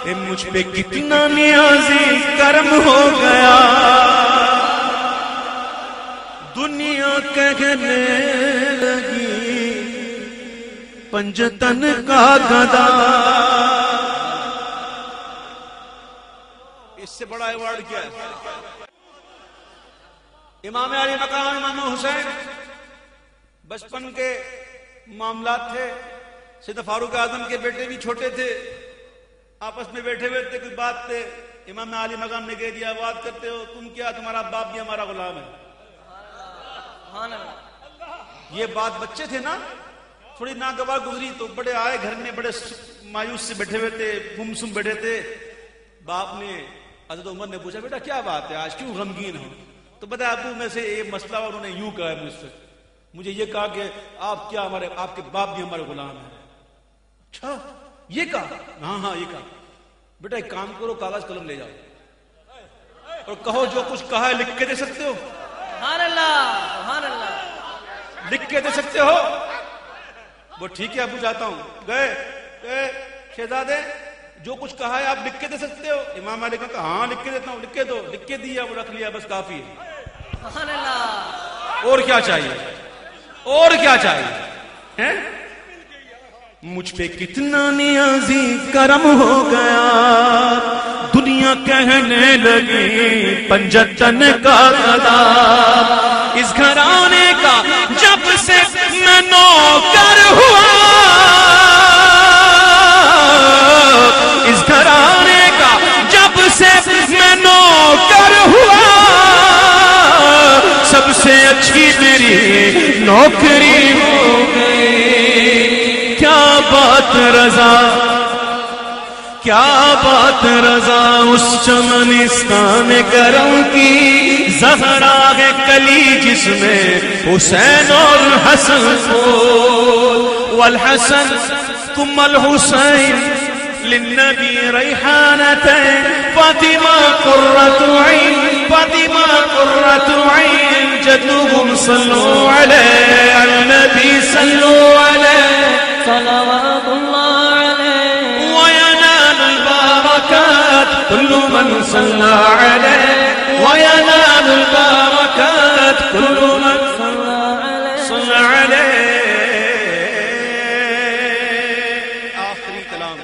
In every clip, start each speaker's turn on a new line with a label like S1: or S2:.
S1: مجھ پہ کتنا نیازی کرم ہو گیا، دنیا کہنے لگی پنجتن کا گدا۔ اس سے بڑا ایوارڈ کیا ہے؟ امام علی مقام امام حسین بچپن کے معاملات تھے، سیدنا فاروق اعظم کے بیٹے بھی چھوٹے تھے، آپس میں بیٹھے ہوئے تھے، کوئی بات تھے، امام علی مقام نے کہہ دیا بات کرتے ہو تم کیا، تمہارا باپ بھی ہمارا غلام ہے۔ یہ بات بچے تھے نا، تھوڑی ناگوار گزری تو بڑے آئے گھر میں، بڑے مایوس سے بیٹھے ہوئے تھے، گمسم بیٹھے تھے۔ باپ نے حضرت عمر نے پوچھا بیٹا کیا بات ہے آج کیوں غمگین ہو؟ تو بتا ابو میں سے یہ مسئلہ، انہوں نے یوں کہا ہے مجھ سے، مجھے یہ کہا کہ آپ کیا ہمارے، آپ کے باپ بھی ہمارے غلام ہیں۔ اچھا یہ کہا؟ ہاں ہاں یہ کہا۔ بیٹا ایک کام کرو، کاغذ قلم لے جاؤ اور کہو جو کچھ کہا ہے لکھ کے دے سکتے ہو؟
S2: سبحان اللہ سبحان اللہ۔
S1: لکھ کے دے سکتے ہو؟ وہ ٹھیک ہے ابو جاتا ہوں۔ گئے شہزادے جو کچھ کہا ہے آپ لکھ کے دے سکتے ہو؟ امام علی نے کہا ہاں لکھ کے دیتا ہوں۔ لکھ کے دو۔ لکھ کے دیا، وہ رکھ لیا، بس کافی ہے۔
S2: سبحان اللہ۔
S1: اور کیا چاہیے؟ اور کیا چاہیے؟ مجھ پہ کتنا نیازی کرم ہو گیا، دنیا کہنے لگی پنجتن کا گدا۔ اس گھرانے کا جب سے میں نوکر ہوا، اس گھرانے کا جب سے میں نوکر ہوا، سب سے اچھی میری نوکری ہو گئی۔ کیا بات رضا، کیا بات رضا، اس چمنستان کرم کی زہرا ہے کلی جس میں حسین اور حسن کو، والحسن ثم الحسین للنبی ریحانتین، فاطمہ قرۃ عین، فاطمہ قرۃ عین، جدهم صلوا علیہ النبی صلوا علیہ
S2: صلوات اللہ علیہ،
S1: وینال البرکات کل من صلی علیہ، وینال البرکات کل من صلی علیہ۔ آخری کلام،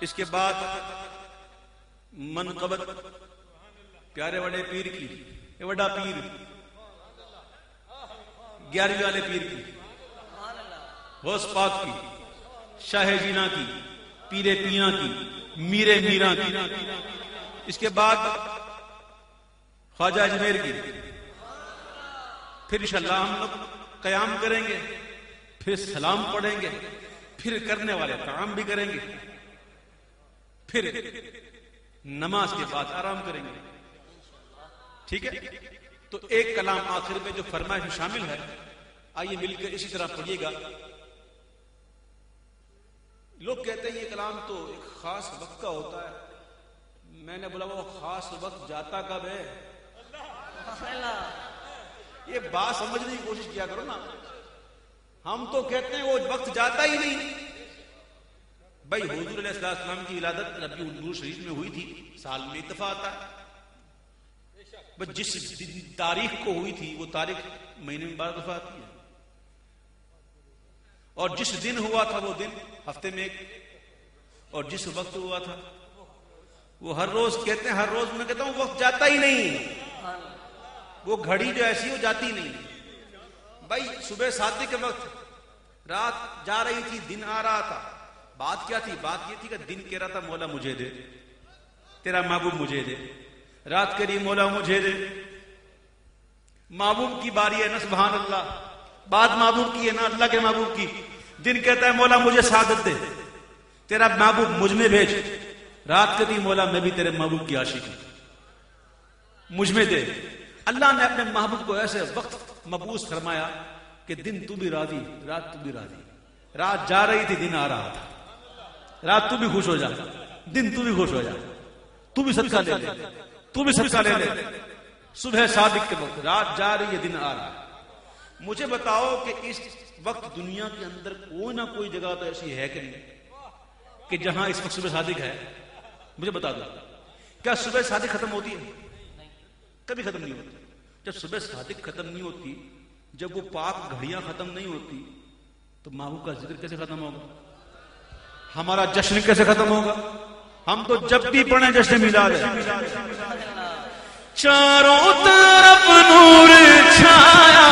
S1: اس کے بعد منقبت پیارے بڑے پیر کی، یہ بڑا پیر 11ویں والے پیر کی، غوث پاک کی، شاہ جینا کی، پیر پینا کی، میر میرا کی، اس کے بعد خواجہ اجمیر کی، پھر انشاءاللہ ہم لوگ قیام کریں گے، پھر سلام پڑھیں گے، پھر کرنے والے کام بھی کریں گے، پھر نماز کے بعد آرام کریں گے، ٹھیک ہے؟ تو ایک کلام آخر میں جو فرمائش میں شامل ہے، آئیے مل کر اسی طرح پڑھیے گا۔ لوگ کہتے ہیں یہ کلام تو ایک خاص وقت کا ہوتا ہے، میں نے بولا وہ خاص وقت جاتا کب ہے؟ یہ بات سمجھنے کی کوشش کیا کرو نا، ہم تو کہتے ہیں وہ وقت جاتا ہی نہیں۔ بھائی حضور علیہ السلام کی ولادت ربیع النور شریف میں ہوئی تھی، سال میں اتفاق آتا ہے، بس جس تاریخ کو ہوئی تھی وہ تاریخ مہینے میں 12 دفعہ آتی ہے، اور جس دن ہوا تھا وہ دن ہفتے میں ایک، اور جس وقت ہوا تھا وہ ہر روز کہتے ہیں، ہر روز میں کہتا ہوں وقت جاتا ہی نہیں، وہ گھڑی جو ایسی وہ جاتی نہیں۔ بھائی صبح 7 کے وقت رات جا رہی تھی، دن آ رہا تھا، بات کیا تھی؟ بات یہ تھی کہ دن کہہ رہا تھا مولا مجھے دے، تیرا محبوب مجھے دے، رات کہہ رہی مولا مجھے دے، محبوب کی باری ہے نا، سبحان اللہ، بات محبوب کی ہے نا، اللہ کے محبوب کی۔ دن کہتا ہے مولا مجھے سعادت دے، تیرا محبوب مجھ میں بھیج، رات کہتی مولا میں بھی تیرے محبوب کی عاشق ہوں، مجھ میں دے۔ اللہ نے اپنے محبوب کو ایسے وقت مبعوث فرمایا کہ دن تو بھی راضی، رات تو بھی راضی، رات جا رہی تھی، دن آ رہا تھا، رات تو بھی خوش ہو جا، دن تو بھی خوش ہو جا، تو بھی صدقہ لے لے، تو بھی صدقہ لے لے، صبح صادق کے وقت، رات جا رہی ہے، دن آ رہا ہے۔ مجھے بتاؤ کہ اس وقت دنیا کے اندر کوئی نہ کوئی جگہ تو ایسی ہے کہ نہیں؟ کہ جہاں اس وقت صبح صادق ہے، مجھے بتا دو کیا صبح صادق ختم ہوتی ہے؟ کبھی ختم نہیں ہوتی. جب صبح صادق ختم نہیں ہوتی، جب وہ پاک گھڑیاں ختم نہیں ہوتی، تو محبوب کا ذکر کیسے ختم ہوگا؟ ہمارا جشن کیسے ختم ہوگا؟ ہم تو جب بھی پڑھیں جشن میلاد ہے. چاروں طرف نور چھایا،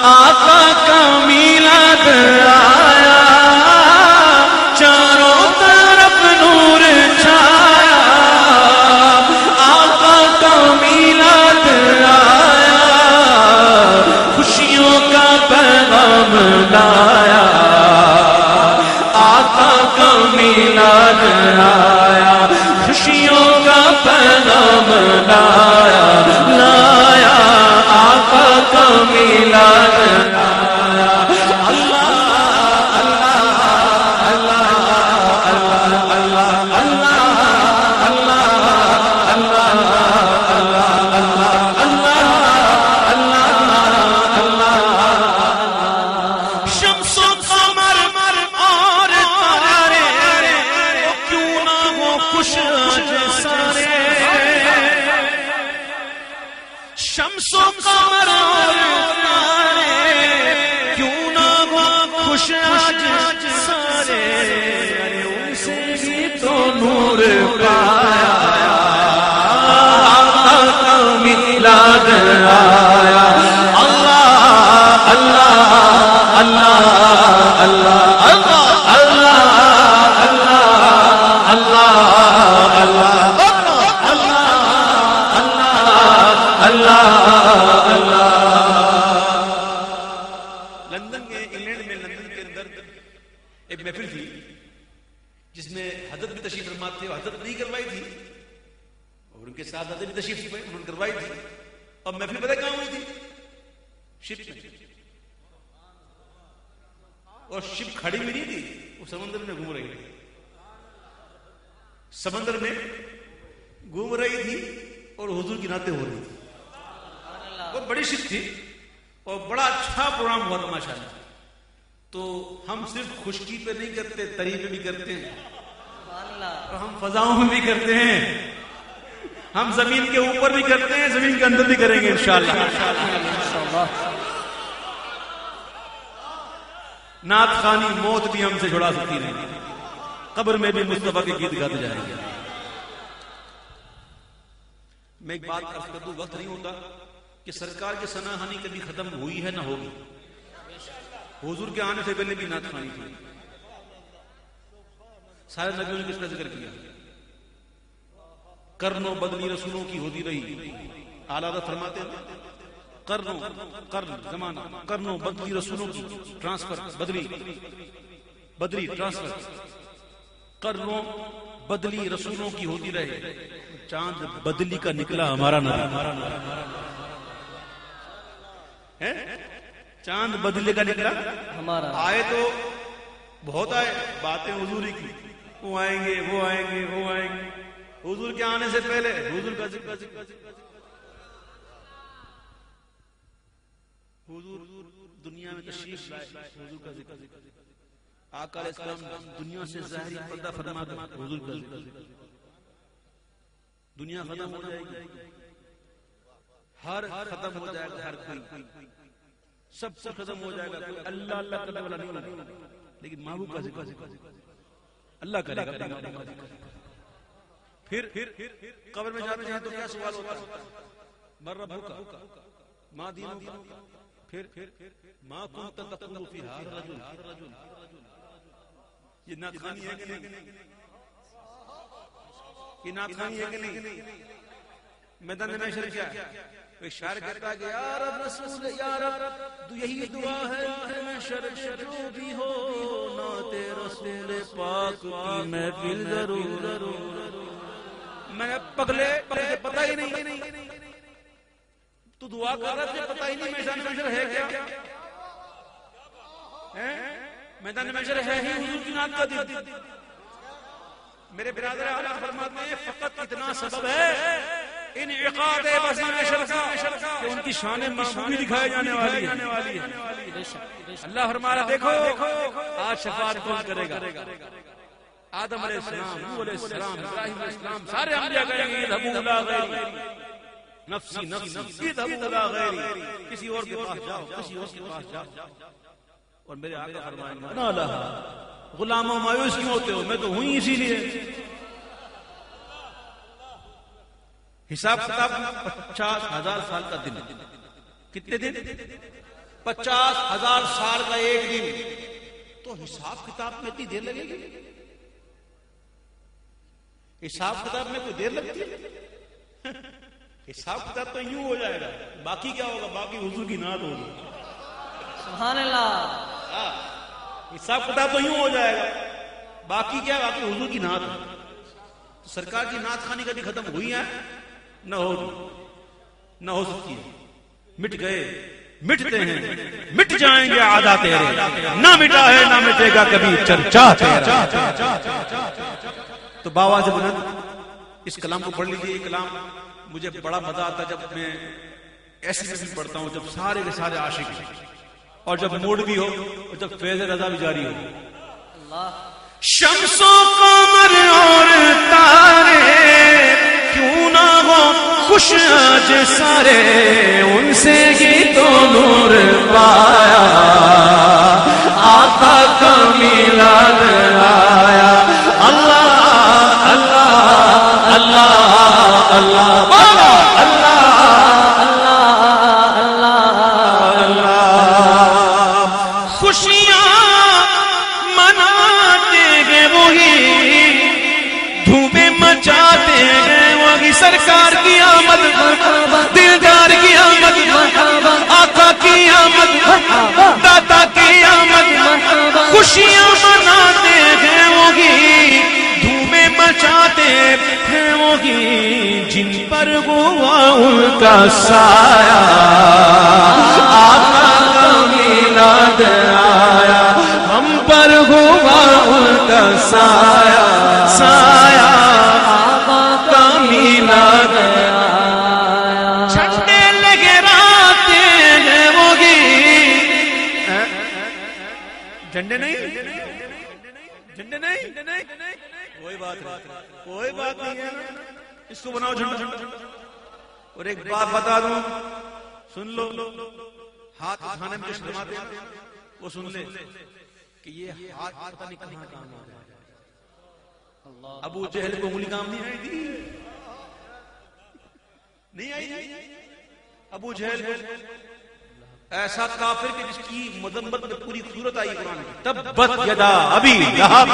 S1: آقا کا میلاد آیا. چاروں طرف نور چھایا، آقا کا میلاد آیا. خوشیوں کا پیغام لایا، آقا کا میلاد آیا. خوشیوں کا پیغام لایا، لایا آقا کا میلاد آیا. اللہ اللہ اللہ اللہ اللہ اللہ اللہ اللہ اللہ. شمس و قمر اور تارے کیوں نہ ہو خوش سارے. شمس و قمر اور تارے کیوں نہ ہو خوش سارے. ان سے بھی تو نور پایا، آقا کا میلاد آیا. اللہ اللہ اللہ اللہ اللہ اللہ اللہ اللہ. لندن کے انگلینڈ میں لندن کے اندر ایک محفل تھی جس میں حضرت بھی تشریف فرما تھے. حضرت نہیں کروائی تھی اور ان کے ساتھ حضرت بھی تشریف انہوں نے کروائی تھی. اور محفل پتہ کہاں ہوئی تھی؟ شپ میں. اور شپ کھڑی بھی نہیں تھی، وہ سمندر میں گھوم رہی تھی. سمندر میں گھوم رہی تھی اور حضور کی نعتیں ہو رہی تھی. بہت بڑی شپ تھی اور بڑا اچھا پروگرام ہوا تھا ماشاءاللہ. تو ہم صرف خشکی پہ نہیں کرتے، تری پہ بھی کرتے ہیں، اور ہم فضاؤں میں بھی کرتے ہیں، ہم زمین کے اوپر بھی کرتے ہیں، زمین کے اندر بھی کریں گے انشاءاللہ. نعت خوانی موت بھی ہم سے چھڑا سکتی نہیں، قبر میں بھی مصطفیٰ کے گیت گاتے جائیں گے. میں ایک بات عرض کر دوں، وقت نہیں ہوتا کہ سرکار کی ثناء کبھی ختم ہوئی ہے نہ ہوگی. حضور کے آنے سے پہلے بھی نعت خوانی تھی. سارے نبیوں نے کس کا ذکر کیا؟ کرنو بدلی رسولوں کی ہوتی رہی. اعلیٰ حضرت فرماتے ہیں قرن زمانہ، کرنو بدلی رسولوں کی ٹرانسفر، بدری ٹرانسفر، کرنو بدلی رسولوں کی ہوتی رہے. چاند بدلی کا نکلا ہمارا نبی. چاند بدلے کا نکلا ہمارا. آئے تو بہت آئے، باتیں حضور کی، وہ آئیں گے وہ آئیں گے وہ آئیں گے. حضور کے آنے سے پہلے حضور کا ذکر. حضور دنیا میں تشریف لائے، حضور کا ذکر. آقا علیہ السلام دنیا سے ظاہری پردہ فرما دے، حضور کا ذکر. دنیا ختم ہو جائے گی، ہر ختم ہو جائے گا، ہر کوئی سب سے ختم ہو جائے گا. کوئی اللہ اللہ کرنے والا نہیں ہوگا، لیکن محبوب کا ذکر اللہ کرے گا. پھر قبر میں جاتے ہیں تو کیا سوال ہوتا ہے؟ من ربک ما دینک، پھر ما کنت تقول فی ھذا الرجل. یہ نعت خوانی ہے کہ نہیں؟ یہ نعت خوانی ہے کہ نہیں؟ میدان محشر کیا ہے؟ ایک شاعر کہتا ہے کہ یا رب رسول یا رب یہی دعا ہے کہ محشر جو بھی ہو نعت رسول پاک کی محفل ضرور. میں پگلے پتہ ہی نہیں، تو دعا کر رہا تھا، پتہ ہی نہیں میدان محشر ہے کیا. میدان محشر ہے ہی حضور کی نعت کا دن. میرے برادر اعلیٰ فرماتے ہیں فقط اتنا سبب ہے انعقاد بزم شرکا کہ ان کی شان محمودی دکھائے جانے والی ہے. اللہ فرمایا دیکھو آج شفاعت کون کرے گا؟ آدم علیہ السلام، نوح علیہ السلام، ابراہیم علیہ السلام، سارے انبیاء کہیں گے اذهبوا الى غیری، نفسی نفسی، اذهبوا الى غیری، کسی اور کے پاس جاؤ، کسی اور کے پاس جاؤ. اور میرے آقا فرمائیں انا لها، غلاموں مایوس کیوں ہوتے ہو؟ میں تو ہوں اسی لیے. حساب کتاب 50,000 سال کا دن. کتنے دن؟ 50,000 سال کا ایک دن. تو حساب کتاب میں اتنی دیر لگے گی؟ حساب کتاب میں کوئی دیر لگتی ہے؟ حساب کتاب تو یوں ہو جائے گا. باقی کیا ہوگا؟ باقی حضور کی نعت ہوگی.
S2: سبحان اللہ.
S1: حساب کتاب تو یوں ہو جائے گا. باقی کیا؟ باقی حضور کی نعت. سرکار کی نعت خانی کبھی ختم ہوئی ہے؟ نہ ہو سکتی ہے. مٹ گئے، مٹتے ہیں، مٹ جائیں گے عادات تیرے، نہ مٹا ہے نہ مٹے گا کبھی چرچا تیرا. تو باوا سے بلند اس کلام کو پڑھ لیجیے. یہ کلام مجھے بڑا مزہ آتا جب میں ایسی بھی پڑھتا ہوں، جب سارے کے سارے عاشق ہیں، اور جب موڈ بھی ہو، اور جب فیض رضا بھی جاری ہو. شمس و قمر اور تارے کیوں نہ ہو خوش آج سارے، ان سے ہی تو نور پایا، آقا کا میلاد آیا. اللہ اللہ اللہ اللہ سرکار کی آمد، دلدار کی آمد، آقا کی آمد، داتا کی آمد، خوشیاں مناتے ہیں وہی، دھومیں مچاتے ہیں وہی، جن پر ہوا ان کا سایہ، آقا کا میلاد آیا، ہم پر ہوا ان کا سایہ، سایہ جھنڈے لگے راتے ہیں وہی. جھنڈے نہیں، جھنڈے نہیں، کوئی بات نہیں ہے. اس کو بناؤ جھنڈا. اور ایک بات بتا دوں، سن لو، ہاتھ اٹھانے میں شرماتے ہیں وہ سن لے کہ یہ ہاتھ پتہ نہیں کہاں کام آ رہا ہے. ابو جہل کو انگلی کام نہیں آئی تھی، نہیں آئی. ابو جہل ایسا کافر کہ جس کی مذمت میں پوری صورت آئی قرآن کی. تبت یدا ابی لہب